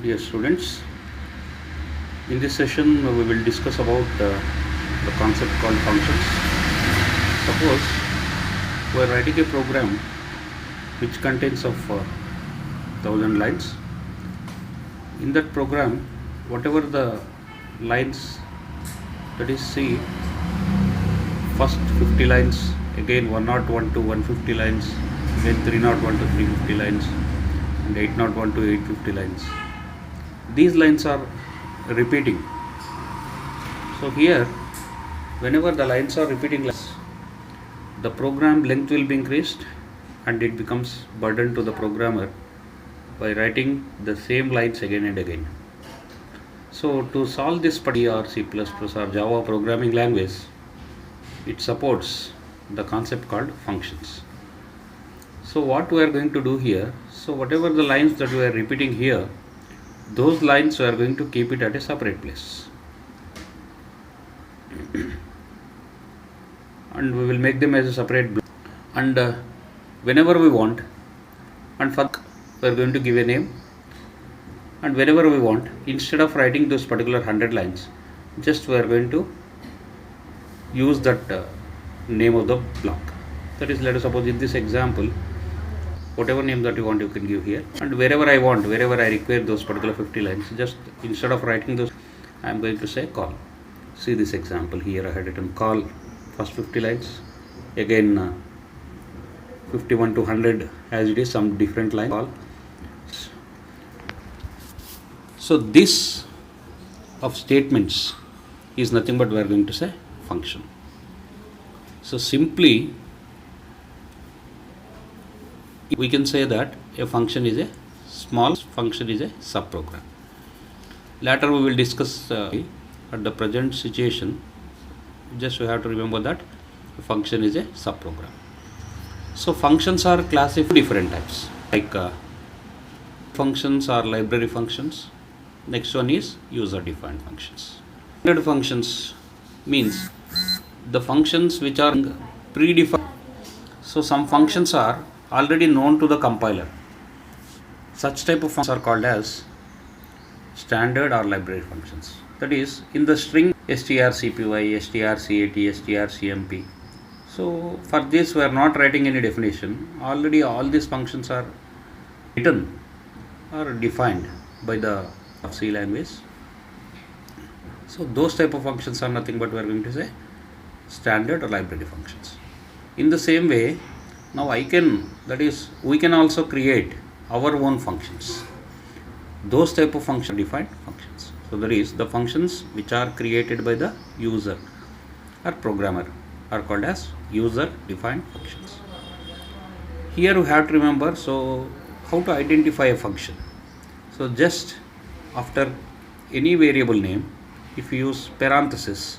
Dear students, in this session we will discuss about the concept called functions. Suppose we are writing a program which contains of 1000 lines. In that program, whatever the lines, that is, see, first 50 lines, again 101 to 150 lines, again 301 to 350 lines, and 801 to 850 lines. These lines are repeating. So here, whenever the lines are repeating, the program length will be increased and it becomes burden to the programmer by writing the same lines again and again. So to solve this particular C++ or Java programming language, it supports the concept called functions. So what we are going to do here, so whatever the lines that we are repeating here, those lines we are going to keep it at a separate place. And we will make them as a separate block. And whenever we want, and for we are going to give a name, and whenever we want, instead of writing those particular 100 lines, just we are going to use that name of the block. That is, let us suppose in this example, whatever name that you want, you can give here, and wherever I want, wherever I require those particular 50 lines, just instead of writing those, I am going to say call. See this example here, I had written call first 50 lines, again 51 to 100 as it is, some different line call. So this of statements is nothing but we are going to say function. So simply we can say that a function is a small function is a subprogram. Later we will discuss at the present situation, just we have to remember that a function is a subprogram. So functions are classified different types, like functions are library functions. Next one is user defined functions. Standard functions means the functions which are predefined. So some functions are already known to the compiler. Such type of functions are called as standard or library functions. That is, in the string strcpy, strcat, strcmp. So for this we are not writing any definition. Already all these functions are written or defined by the C language. So those type of functions are nothing but we are going to say standard or library functions. In the same way, now we can also create our own functions. Those type of function defined functions. So that is, the functions which are created by the user or programmer are called as user defined functions. Here we have to remember, so how to identify a function. So just after any variable name, if you use parenthesis,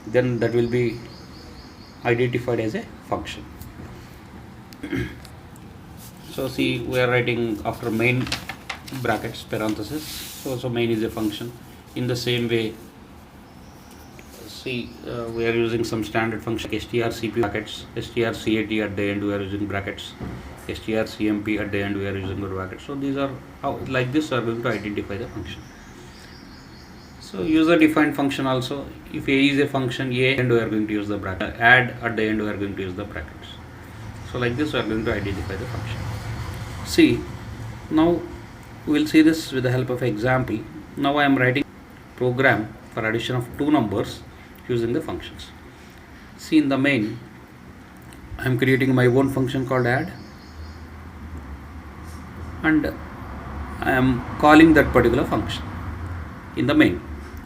then that will be identified as a function. So see, we are writing after main brackets parenthesis, so main is a function. In the same way, see, we are using some standard function strcp brackets, strcat at the end we are using brackets, strcmp at the end we are using brackets. So these are how, like this we are going to identify the function. So user defined function also, if a is a function, a and we are going to use the bracket, add at the end we are going to use the brackets. So like this we are going to identify the function. See, now we will see this with the help of example. Now I am writing program for addition of two numbers using the functions. See, in the main I am creating my own function called add, and I am calling that particular function in the main.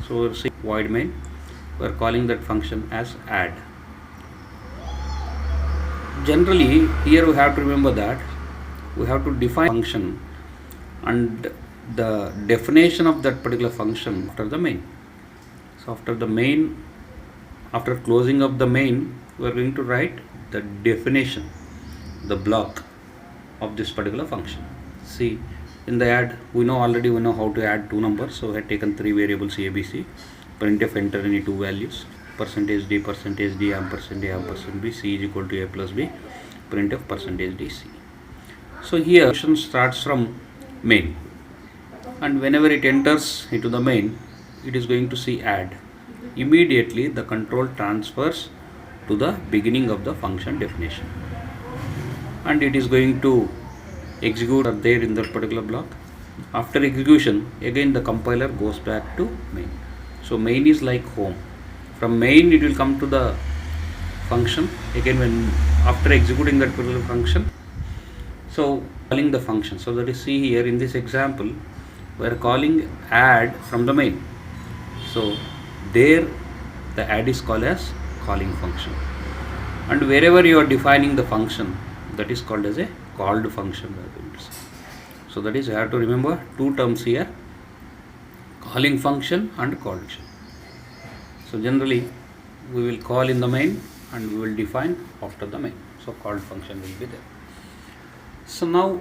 So see, void main, we are calling that function as add. Generally here we have to remember that we have to define function and the definition of that particular function after the main. So after the main, after closing of the main, we are going to write the definition, the block of this particular function. See, in the add, we know how to add two numbers. So I had taken three variables ABC, printf enter any two values, %d, ampersand a, ampersand b, c is equal to a plus b, printf %d c. So here function starts from main, and whenever it enters into the main, it is going to see add. Immediately the control transfers to the beginning of the function definition, and it is going to execute there in that particular block. After execution, again the compiler goes back to main. So main is like home. From main it will come to the function again when after executing that particular function. So calling the function. So that is, see here in this example we are calling add from the main. So there the add is called as calling function, and wherever you are defining the function, that is called as a called function. So that is, you have to remember two terms here, calling function and called function. So generally we will call in the main and we will define after the main. So called function will be there. So now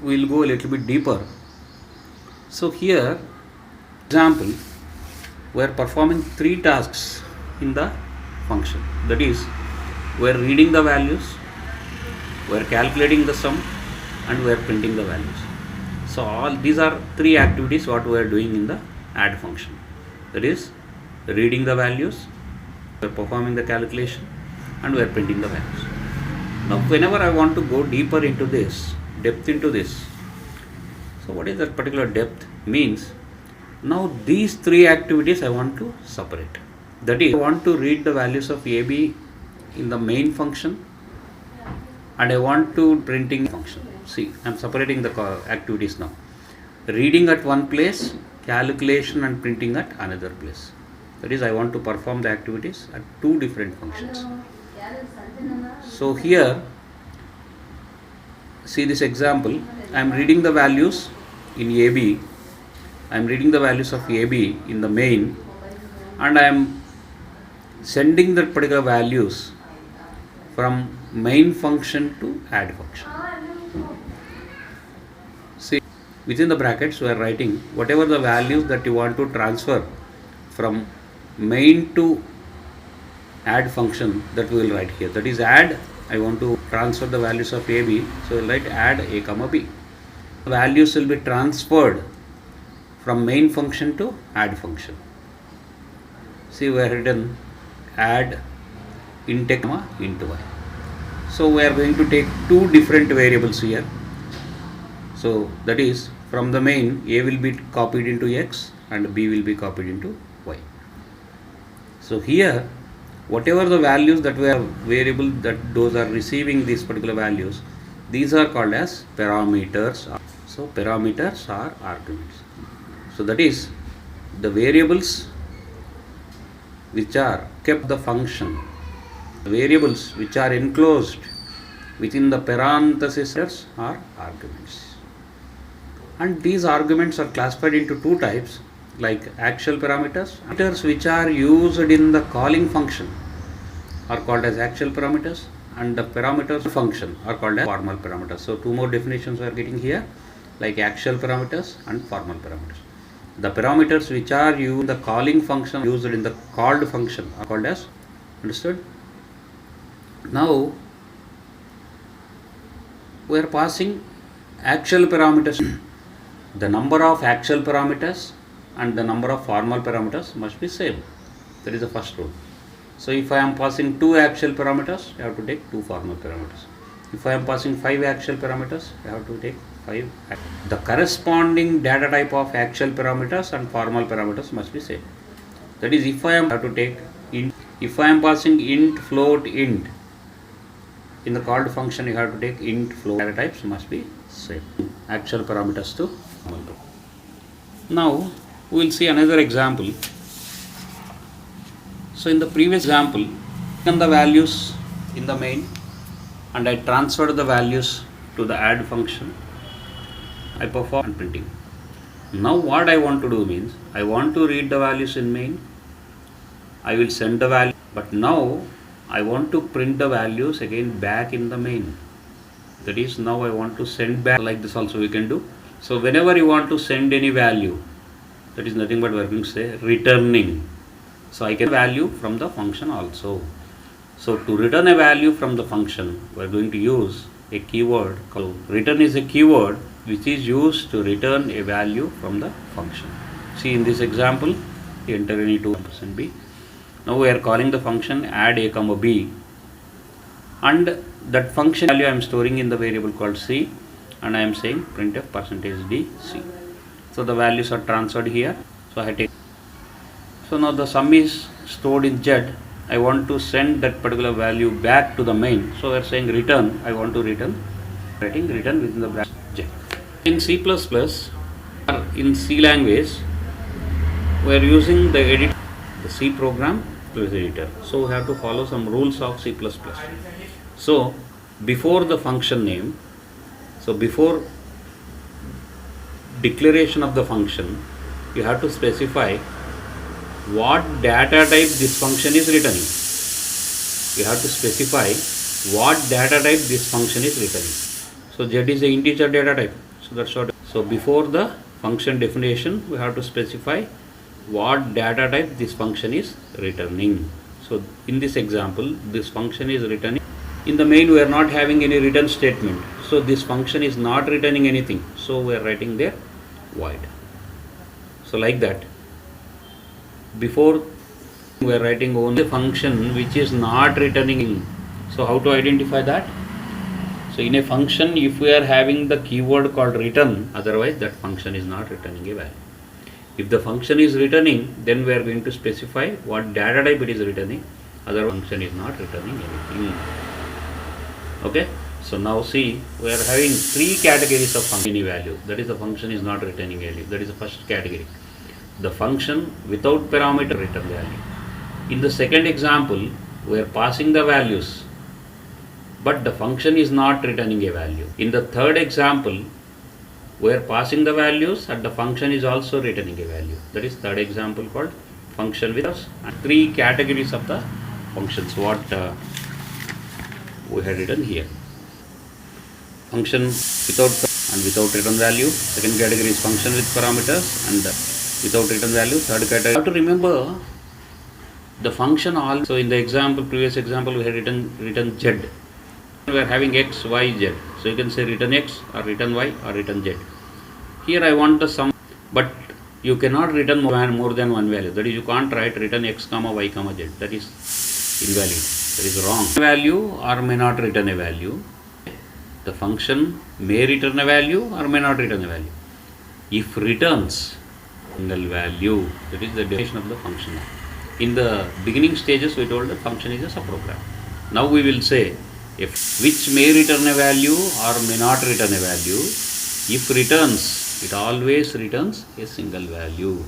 we will go a little bit deeper. So here example, we are performing three tasks in the function. That is, we are reading the values, we are calculating the sum, and we are printing the values. So all these are three activities what we are doing in the add function. That is, reading the values, we are performing the calculation, and we are printing the values. Now whenever I want to go deeper into this, depth into this, so what is that particular depth means? Now these three activities I want to separate. That is, I want to read the values of AB in the main function, and I want to printing function. See, I am separating the activities now. Reading at one place, calculation and printing at another place. That is, I want to perform the activities at two different functions. So here, see this example, I am reading the values in AB, I am reading the values of AB in the main, and I am sending that particular values from main function to add function. See, within the brackets we are writing whatever the values that you want to transfer from main to add function, that we will write here. That is, add, I want to transfer the values of AB, so we will write add A comma B. The values will be transferred from main function to add function. See, we have written add int x comma int y. So we are going to take two different variables here. So that is, from the main, A will be copied into x and B will be copied into y. So here, whatever the values that we have variable that those are receiving these particular values, these are called as parameters. So parameters are arguments. So that is, the variables which are kept the function, variables which are enclosed within the parentheses are arguments. And these arguments are classified into two types, like actual parameters. Parameters which are used in the calling function are called as actual parameters, and the parameters function are called as formal parameters. So two more definitions we are getting here, like actual parameters and formal parameters. The parameters which are used in the calling function, used in the called function, are called as, understood? Now we are passing actual parameters. The number of actual parameters and the number of formal parameters must be same. That is the first rule. So if I am passing two actual parameters, I have to take two formal parameters. If I am passing 5 actual parameters, I have to take 5. The corresponding data type of actual parameters and formal parameters must be same. That is, if I am have to take int, if I am passing int, float, int, in the called function you have to take int, float, data types must be same. Actual parameters to formal. Now we will see another example. So in the previous example, I the values in the main and I transferred the values to the add function. I perform printing. Now what I want to do means, I want to read the values in main, I will send the value, but now I want to print the values again back in the main. That is, now I want to send back, like this also we can do. So whenever you want to send any value, that is nothing but we are going to say returning. So I can value from the function also. So to return a value from the function, we are going to use a keyword called return is a keyword which is used to return a value from the function. See, in this example, you enter any 2% b. Now we are calling the function add a comma b, and that function value I am storing in the variable called c, and I am saying printf %d c. So the values are transferred here. So I take. So now the sum is stored in z. I want to send that particular value back to the main. So we are saying return. I want to return, writing return within the bracket z. In C++ or in C language, we are using the edit, the C program plus editor. So we have to follow some rules of C++. So before the function name, so before declaration of the function, you have to specify what data type this function is returning. You have to specify what data type this function is returning. So z is an integer data type. So that's what. So before the function definition, we have to specify what data type this function is returning. So in this example, this function is returning. In the main, we are not having any return statement. So this function is not returning anything. So we are writing there void. So like that. Before we are writing only a function which is not returning. So how to identify that? So in a function, if we are having the keyword called return, otherwise that function is not returning a value. If the function is returning, then we are going to specify what data type it is returning. Otherwise function is not returning anything. Okay. So now see, we are having three categories of function value. That is, the function is not returning value. That is the first category. The function without parameter return value. In the second example, we are passing the values, but the function is not returning a value. In the third example, we are passing the values and the function is also returning a value. That is third example called function with us. And three categories of the functions what we had written here. Function without return value. Second category is function with parameters and without return value. Third category. You have to remember the function also. In the example, previous example, we had written z. We are having x, y, z. So you can say return x or return y or return z. Here I want the sum, but you cannot return more than one value. That is, you can't write return x comma y comma z. That is invalid. That is wrong. Value or may not return a value. The function may return a value or may not return a value. If returns single value, that is the definition of the function. In the beginning stages, we told the function is a subprogram. Now we will say if which may return a value or may not return a value. If returns, it always returns a single value.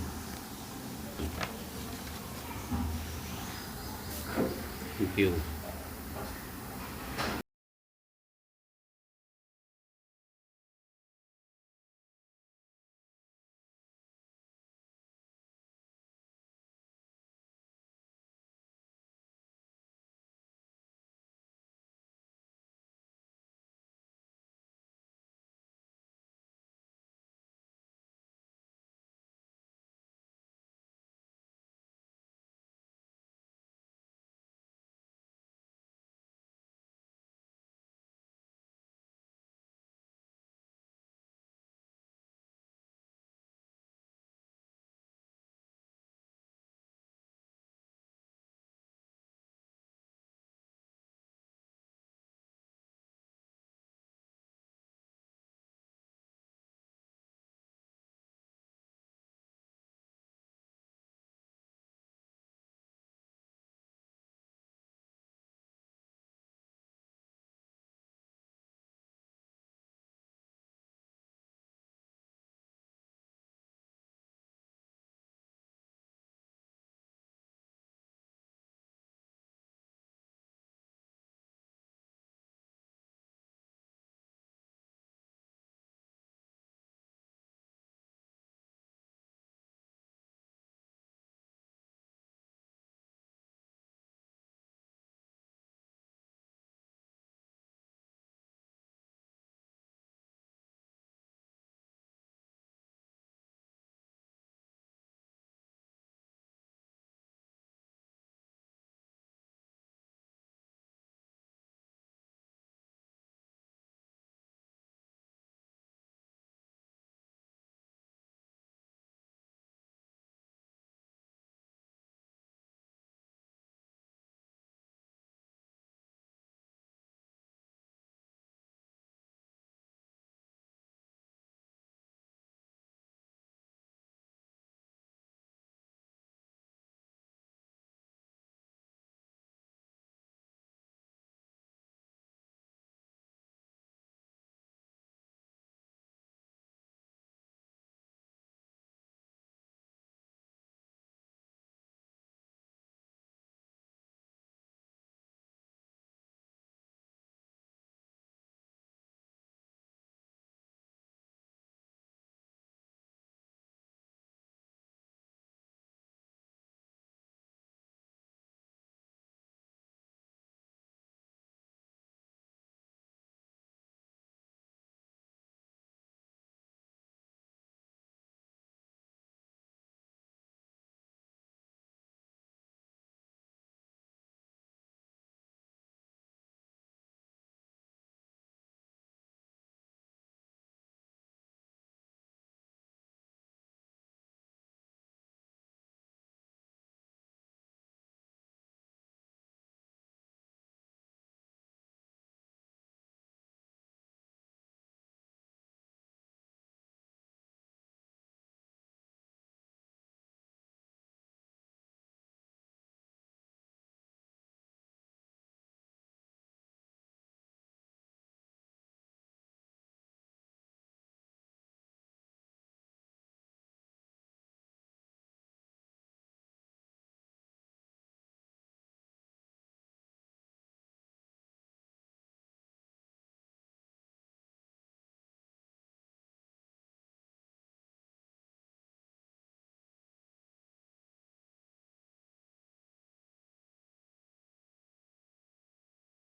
Thank you.